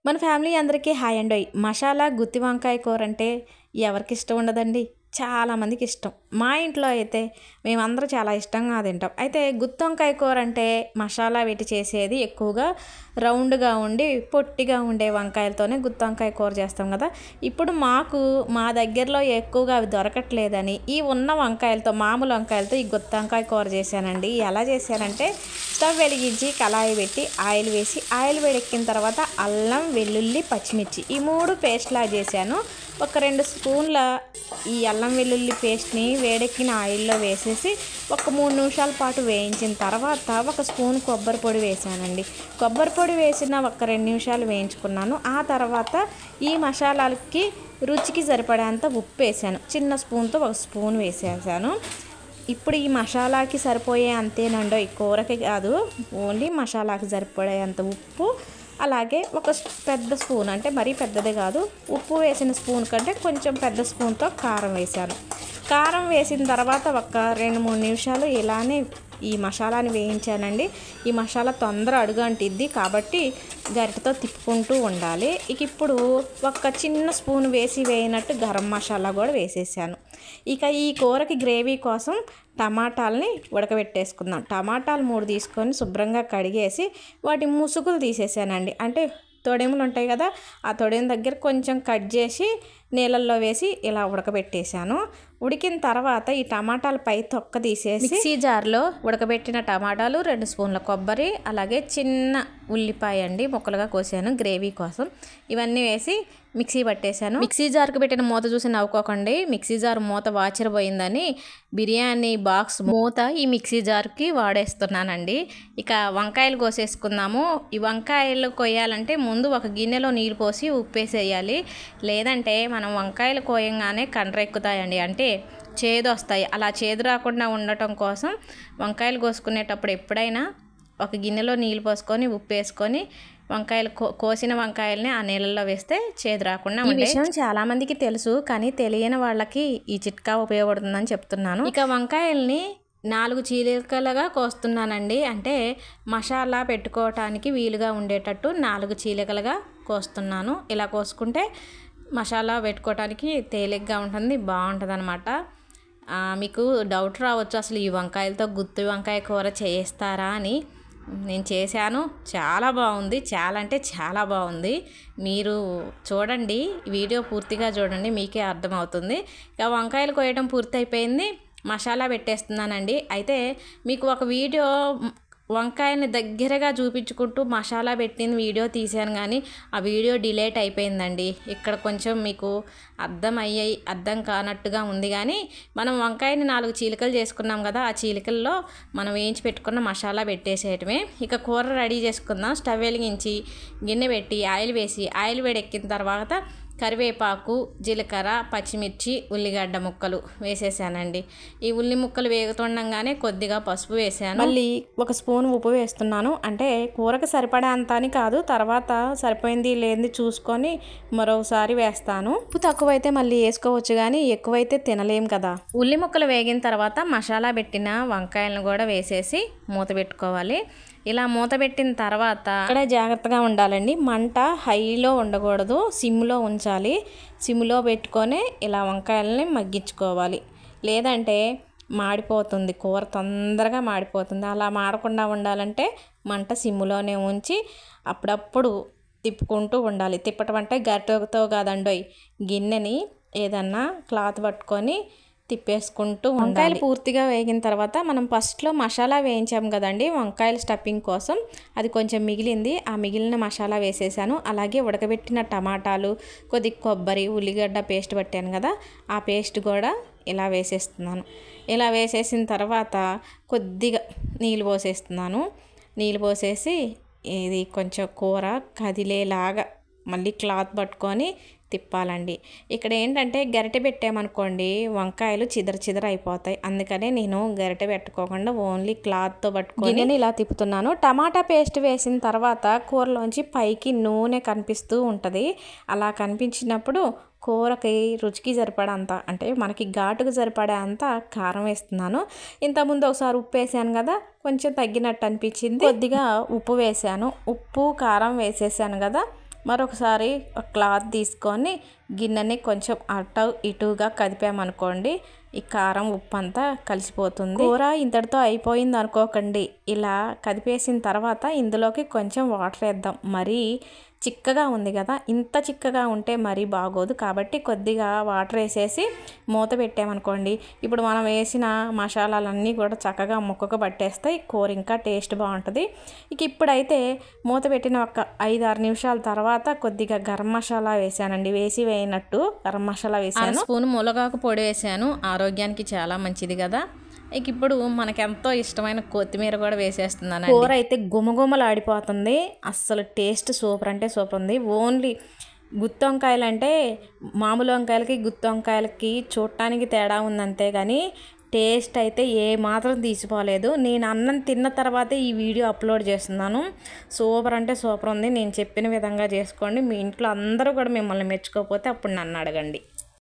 మన ఫ్యామిలీ అందరికీ హాయ్ అండి. మసాలా గుత్తి వంకాయ కూర అంటే ఎవరికి ఇష్టం ఉండదండి? చాలామందికి ఇష్టం. మా ఇంట్లో అయితే మేమందరూ చాలా ఇష్టంగా తింటాం. అయితే గుత్తి వంకాయ కూర అంటే మసాలా పెట్టి చేసేది ఎక్కువగా రౌండ్గా ఉండి పొట్టిగా ఉండే వంకాయలతోనే గుత్తి వంకాయ కూర చేస్తాం కదా. ఇప్పుడు మా దగ్గరలో ఎక్కువగా అవి దొరకట్లేదని ఈ ఉన్న వంకాయలతో మామూలు వంకాయలతో ఈ గుత్తి వంకాయ కూర చేశానండి. ఎలా చేశానంటే స్టవ్ వెలిగించి కళాయి పెట్టి ఆయిల్ వేసి ఆయిల్ వేడెక్కిన తర్వాత అల్లం వెల్లుల్లి పచ్చిమిర్చి ఈ 3 పేస్ట్లా చేశాను. ఒక 2 స్పూన్ల ఈ అల్లం వెల్లుల్లి పేస్ట్ని వేడెక్కిన ఆయిల్లో వేసేసి ఒక 3 నిమిషాల పాటు వేయించిన తర్వాత ఒక స్పూన్ కొబ్బరి పొడి వేసానండి. కొబ్బరి పొడి వేసిన ఒక 2 నిమిషాలు వేయించుకున్నాను. ఆ తర్వాత ఈ మసాలాలకి రుచికి సరిపడేంత ఉప్పు వేసాను. చిన్న స్పూన్తో ఒక స్పూన్ వేసేసాను. ఇప్పుడు ఈ మసాలాకి సరిపోయే అంతేనండో, ఈ కూరకి కాదు, ఓన్లీ మసాలాకి సరిపడేంత ఉప్పు, అలాగే ఒక పెద్ద స్పూన్, అంటే మరీ పెద్దది కాదు, ఉప్పు వేసిన స్పూన్ కంటే కొంచెం పెద్ద స్పూన్తో కారం వేసాను. కారం వేసిన తర్వాత ఒక 2-3 నిమిషాలు ఇలానే ఈ మసాలాని వేయించానండి. ఈ మసాలా తొందర అడుగు అంటిద్ది కాబట్టి గరిటతో తిప్పుకుంటూ ఉండాలి. ఇప్పుడు ఒక చిన్న స్పూన్ వేయినట్టు గరం మసాలా కూడా వేసేసాను. ఇక ఈ కూరకి గ్రేవీ కోసం టమాటాలని ఉడకబెట్టేసుకుందాం. టమాటాలు 3 తీసుకొని శుభ్రంగా కడిగేసి వాటి ముసుగులు తీసేసానండి. అంటే తొడెములు ఉంటాయి కదా, ఆ తొడెం దగ్గర కొంచెం కట్ చేసి నీళ్ళల్లో వేసి ఇలా ఉడకబెట్టేశాను. ఉడికిన తర్వాత ఈ టమాటాల పై తొక్క తీసేసి మిక్సీ జార్లో ఉడకబెట్టిన టమాటాలు, 2 స్పూన్ల కొబ్బరి, అలాగే చిన్న ఉల్లిపాయ అండి ముక్కలుగా కోసాను గ్రేవీ కోసం, ఇవన్నీ వేసి మిక్సీ పట్టేశాను. మిక్సీ జార్కి పెట్టిన మూత చూసి నవ్వుకోకండి, మిక్సీ జార్ మూత వాచిరపోయిందని బిర్యానీ బాక్స్ మూత ఈ మిక్సీ జార్కి వాడేస్తున్నానండి. ఇక వంకాయలు కోసేసుకుందాము. ఈ వంకాయలు కొయ్యాలంటే ముందు ఒక గిన్నెలో నీళ్ళు పోసి ఉప్పేసేయాలి, లేదంటే మనం వంకాయలు కోయంగానే కండ్రెక్కుతాయండి, అంటే చేదు వస్తాయి. అలా చేదు రాకుండా ఉండటం కోసం వంకాయలు కోసుకునేటప్పుడు ఎప్పుడైనా ఒక గిన్నెలో నీళ్ళు పోసుకొని ఉప్పు వేసుకొని వంకాయలు కోసిన వంకాయలని ఆ నీళ్ళల్లో వేస్తే చేదు రాకుండా ఉండే. ఈ విషయం చాలామందికి తెలుసు, కానీ తెలియని వాళ్ళకి ఈ చిట్కా ఉపయోగపడుతుందని చెప్తున్నాను. ఇక వంకాయల్ని 4 చీలికలుగా కోస్తున్నానండి. అంటే మసాలా పెట్టుకోవటానికి వీలుగా ఉండేటట్టు 4 చీలికలుగా కోస్తున్నాను. ఇలా కోసుకుంటే మసాలా పెట్టుకోవటానికి తేలిగ్గా ఉంటుంది, బాగుంటుంది అనమాట. మీకు డౌట్ రావచ్చు, అసలు ఈ వంకాయలతో గుత్తి వంకాయ కూర చేస్తారా అని. నేను చేశాను, చాలా బాగుంది, చాలా అంటే చాలా బాగుంది. మీరు చూడండి, వీడియో పూర్తిగా చూడండి, మీకే అర్థమవుతుంది. ఇక వంకాయలు కోయడం పూర్తి అయిపోయింది, మసాలా పెట్టేస్తున్నానండి. అయితే మీకు ఒక వీడియో వంకాయని దగ్గరగా చూపించుకుంటూ మసాలా పెట్టిన వీడియో తీశాను, కానీ ఆ వీడియో డిలీట్ అయిపోయిందండి. ఇక్కడ కొంచెం మీకు అర్థం కానట్టుగా ఉంది, కానీ మనం వంకాయని 4 చీలికలు చేసుకున్నాం కదా, ఆ చీలికల్లో మనం వేయించి పెట్టుకున్న మసాలా పెట్టేసేయటమే. ఇక కూర రెడీ చేసుకుందాం. స్టవ్ వెలిగించి గిన్నె పెట్టి ఆయిల్ వేసి ఆయిల్ వేడెక్కిన తర్వాత కరివేపాకు, జీలకర్ర, పచ్చిమిర్చి, ఉల్లిగడ్డ ముక్కలు వేసేసానండి. ఈ ఉల్లి ముక్కలు వేగుతుండగానే కొద్దిగా పసుపు వేసాను, మళ్ళీ ఒక స్పూన్ ఉప్పు వేస్తున్నాను. అంటే కూరకు సరిపడా అంత అని కాదు, తర్వాత సరిపోయింది లేనిది చూసుకొని మరోసారి వేస్తాను. ఉప్పు తక్కువైతే మళ్ళీ వేసుకోవచ్చు, కానీ ఎక్కువైతే తినలేం కదా. ఉల్లి ముక్కలు వేగిన తర్వాత మసాలా పెట్టిన వంకాయలను కూడా వేసేసి మూత పెట్టుకోవాలి. ఇలా మూత పెట్టిన తర్వాత ఇక్కడ జాగ్రత్తగా ఉండాలండి, మంట హైలో ఉండకూడదు, సిమ్లో ఉంచాలి. సిమ్లో పెట్టుకొని ఇలా వంకాయలని మగ్గించుకోవాలి, లేదంటే మాడిపోతుంది, కూర తొందరగా మాడిపోతుంది. అలా మాడకుండా ఉండాలంటే మంట సిమ్లోనే ఉంచి అప్పుడప్పుడు తిప్పుకుంటూ ఉండాలి. తిప్పటం అంటే గరిటెతో కాదండోయ్, గిన్నెని ఏదన్నా క్లాత్ పట్టుకొని తిప్పేసుకుంటూ ఉండాలి. వంకాయలు పూర్తిగా వేగిన తర్వాత మనం ఫస్ట్లో మసాలా వేయించాం కదండి వంకాయల స్టఫింగ్ కోసం, అది కొంచెం మిగిలింది, ఆ మిగిలిన మసాలా వేసేసాను. అలాగే ఉడకబెట్టిన టమాటాలు, కొద్ది కొబ్బరి, ఉల్లిగడ్డ పేస్ట్ పట్టాను కదా, ఆ పేస్ట్ కూడా ఇలా వేసేస్తున్నాను. ఇలా వేసేసిన తర్వాత కొద్దిగా నీళ్ళు పోసేస్తున్నాను. నీళ్ళు పోసేసి ఇది కొంచెం కూర కదిలేలాగా మళ్ళీ క్లాత్ పట్టుకొని తిప్పాలండి. ఇక్కడ ఏంటంటే గరిటె పెట్టామనుకోండి వంకాయలు చిదర అయిపోతాయి, అందుకనే నేను గరిటె పెట్టుకోకుండా ఓన్లీ క్లాత్తో పట్టుకొని ఇలా తిప్పుతున్నాను. టమాటా పేస్ట్ వేసిన తర్వాత కూరలోంచి పైకి నూనె కనిపిస్తూ ఉంటుంది. అలా కనిపించినప్పుడు కూరకి రుచికి సరిపడంత, అంటే మనకి ఘాటుకు సరిపడే అంత కారం వేస్తున్నాను. ఇంతకుముందు ఒకసారి ఉప్పు వేసాను కదా, కొంచెం తగ్గినట్టు అనిపించింది, కొద్దిగా ఉప్పు వేసాను. ఉప్పు కారం వేసేసాను కదా, మరొకసారి ఒక క్లాత్ తీసుకొని గిన్నెని కొంచెం అటు ఇటుగా కదిపామనుకోండి, ఈ కారం ఉప్పు అంతా కలిసిపోతుంది. కూర ఇంతటితో అయిపోయింది అనుకోకండి. ఇలా కదిపేసిన తర్వాత ఇందులోకి కొంచెం వాటర్ వేద్దాం. మరీ చిక్కగా ఉంది కదా, ఇంత చిక్కగా ఉంటే మరీ బాగోదు. కాబట్టి కొద్దిగా వాటర్ వేసేసి మూత పెట్టామనుకోండి, ఇప్పుడు మనం వేసిన మసాలాలన్నీ కూడా చక్కగా ముక్కకు పట్టేస్తాయి. కూర ఇంకా టేస్ట్ బాగుంటుంది. ఇక ఇప్పుడైతే మూత పెట్టిన ఒక 5-6 నిమిషాల తర్వాత కొద్దిగా గరం మసాలా వేసానండి. వేసినట్టు గరం మసాలా వేసాను. 1 స్పూన్ ములగాకు పొడి వేసాను. ఆరోగ్యానికి చాలా మంచిది కదా. ఇక ఇప్పుడు మనకు ఎంతో ఇష్టమైన కొత్తిమీర కూడా వేసేస్తున్నాను. కూర అయితే గుమగుమలాడిపోతుంది. అస్సలు టేస్ట్ సూపర్ అంటే సూపర్ ఉంది. ఓన్లీ గుత్తి వంకాయలు అంటే మామూలు వంకాయలకి గుత్తి వంకాయలకి చూడటానికి తేడా ఉందంతే కానీ టేస్ట్ అయితే ఏ మాత్రం తీసిపోలేదు. నేను అన్నం తిన్న తర్వాతే ఈ వీడియో అప్లోడ్ చేస్తున్నాను. సూపర్ అంటే సూపర్ ఉంది. నేను చెప్పిన విధంగా చేసుకోండి. మీ ఇంట్లో అందరూ కూడా మిమ్మల్ని మెచ్చుకోకపోతే అప్పుడు నన్ను అడగండి.